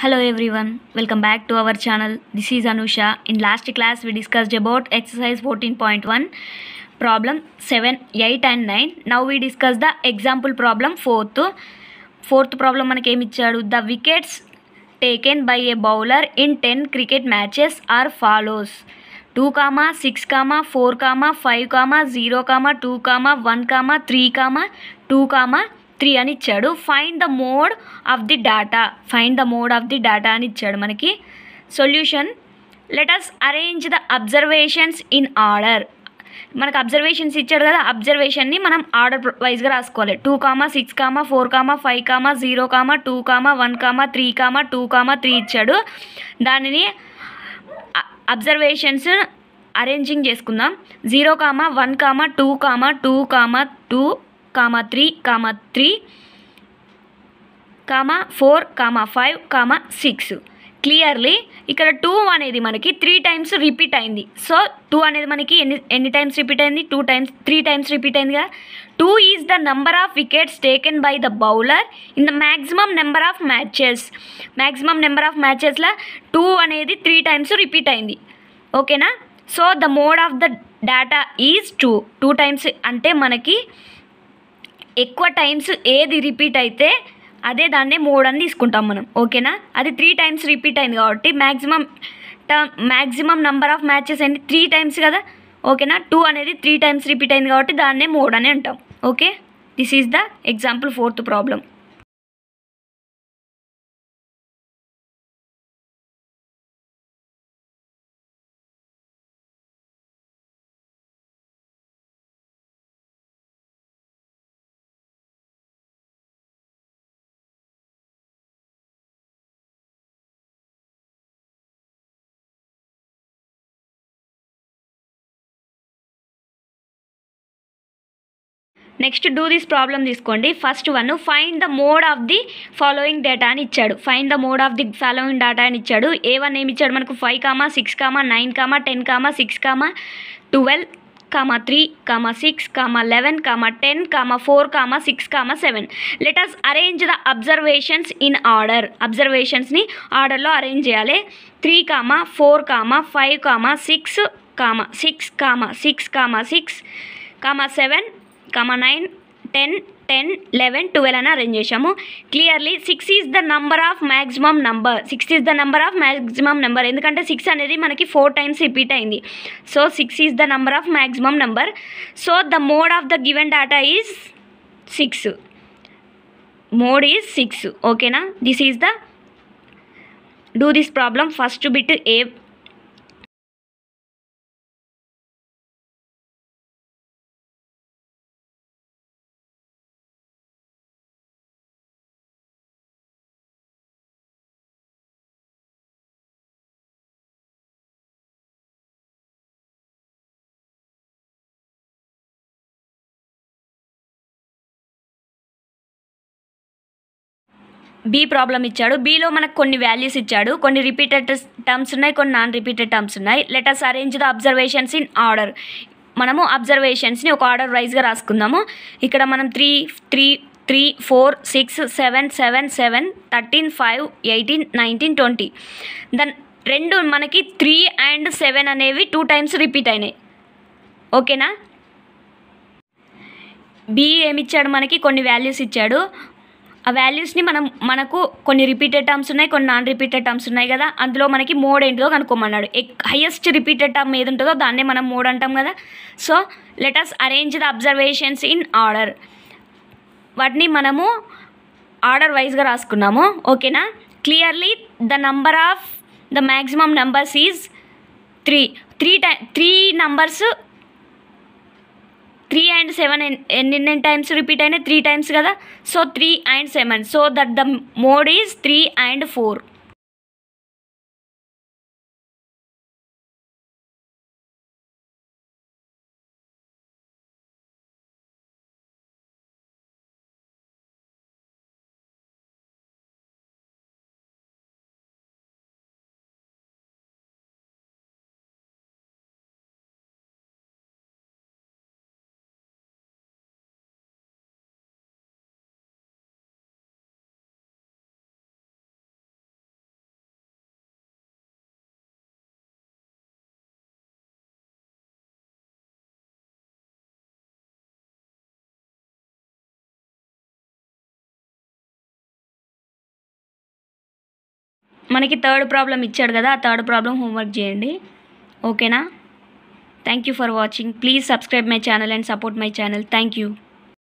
Hello everyone, welcome back to our channel. This is Anusha. In last class we discussed about exercise 14.1 problem 7, 8 and 9. Now we discuss the example problem 4th. Fourth problem మనకి ఏమి ఇచ్చాడు? The wickets taken by a bowler in 10 cricket matches are follows: 2, 6, 4, 5, 0, 2, 1, 3, 2, 3 అని ఇచ్చాడు. Find the mode of the data అని ఇచ్చాడు మనకి. Solution: let us arrange the observations in order. మనకు observations ఇచ్చాడు కదా, అబ్జర్వేషన్ని మనం ఆర్డర్ వైజ్గా రాసుకోవాలి. 2, 6, 4, 5, 0, 2, 1, 3, 2, 3 ఇచ్చాడు. దానిని అబ్జర్వేషన్స్ అరేంజింగ్ చేసుకుందాం. 0, 1, 2, 2, 2, 3, 3, 4, 5, 6. క్లియర్లీ ఇక్కడ 2 అనేది మనకి 3 టైమ్స్ రిపీట్ అయింది. సో 2 అనేది మనకి ఎన్ని టైమ్స్ రిపీట్ అయింది? 3 టైమ్స్ రిపీట్ అయింది కదా. 2 is the number of wickets taken by the bowler in the maximum number of matches. Maximum number of మ్యాచెస్లో 2 అనేది 3 టైమ్స్ రిపీట్ అయింది. ఓకేనా? So the mode of the data is 2 times అంటే మనకి ఎక్కువ టైమ్స్ ఏది రిపీట్ అయితే అదే దాన్నే మోడ్ అని తీసుకుంటాం మనం. ఓకేనా? అది 3 టైమ్స్ రిపీట్ అయింది కాబట్టి మ్యాక్సిమం నెంబర్ ఆఫ్ మ్యాచెస్ ఏంటి? 3 టైమ్స్ కదా. ఓకేనా? 2 అనేది 3 టైమ్స్ రిపీట్ అయింది కాబట్టి దాన్నే మోడ్ అని అంటాం. Okay, this is the example 4th problem. Next do this problem తీసుకోండి. First one, find the mode of the following data అని ఇచ్చాడు. Find the mode of the following data అని ఇచ్చాడు. A1 ఏమి ఇచ్చాడు మనకు? 5, 6, 9, 10, 6, 12, 3, 6, 11, 10, 4, 6, 7. Let us arrange the observations in order. అబ్జర్వేషన్స్ని ఆర్డర్లో అరేంజ్ చేయాలి. 3, 4, 5, 6, 7, 9, 10, 11, 12 అని అరేంజ్ చేసాము. Clearly 6 is the number of maximum number. ఎందుకంటే 6 అనేది మనకి 4 టైమ్స్ రిపీట్ అయింది. So 6 is the number of maximum number. So the mode of the given data is 6. Mode is 6. ఓకేనా? This is the do this problem. First bit A. B problem ఇచ్చాడు. బీలో మనకు కొన్ని values ఇచ్చాడు. కొన్ని repeated terms ఉన్నాయి, కొన్ని non repeated terms ఉన్నాయి. Let us arrange the observations in order. మనము అబ్జర్వేషన్స్ని ఒక ఆర్డర్ వైజ్గా రాసుకుందాము. ఇక్కడ మనం 3, 4, 6, 7, 7, 13, 5, 18, 19, 20. దెన్ రెండు మనకి 3 and 7 అనేవి 2 టైమ్స్ రిపీట్ అయినాయి. ఓకేనా? బి ఏమిచ్చాడు మనకి? కొన్ని వాల్యూస్ ఇచ్చాడు. ఆ వాల్యూస్ని మనకు కొన్ని రిపీటెడ్ టర్మ్స్ ఉన్నాయి, కొన్ని నాన్ రిపీటెడ్ టర్మ్స్ ఉన్నాయి కదా. అందులో మనకి మోడ్ ఏంటిదో కనుక్కోమన్నాడు. హైయెస్ట్ రిపీటెడ్ టర్మ్ ఏది ఉంటుందో దాన్నే మనం మోడ్ అంటాం కదా. So let us arrange the observations in order. వాటిని మనము ఆర్డర్ వైజ్గా రాసుకున్నాము. ఓకేనా? Clearly the number of the maximum numbers is 3. 3 numbers 3 and 7 ఎన్ని టైమ్స్ రిపీట్ అయినాయి? 3 టైమ్స్ కదా. So 3 and 7. So that the mode is 3 and 4. మనకి థర్డ్ ప్రాబ్లం ఇచ్చాడు కదా, ఆ థర్డ్ ప్రాబ్లం హోంవర్క్ చేయండి. ఓకేనా? Thank you for watching. Please subscribe my channel and support my channel. Thank you.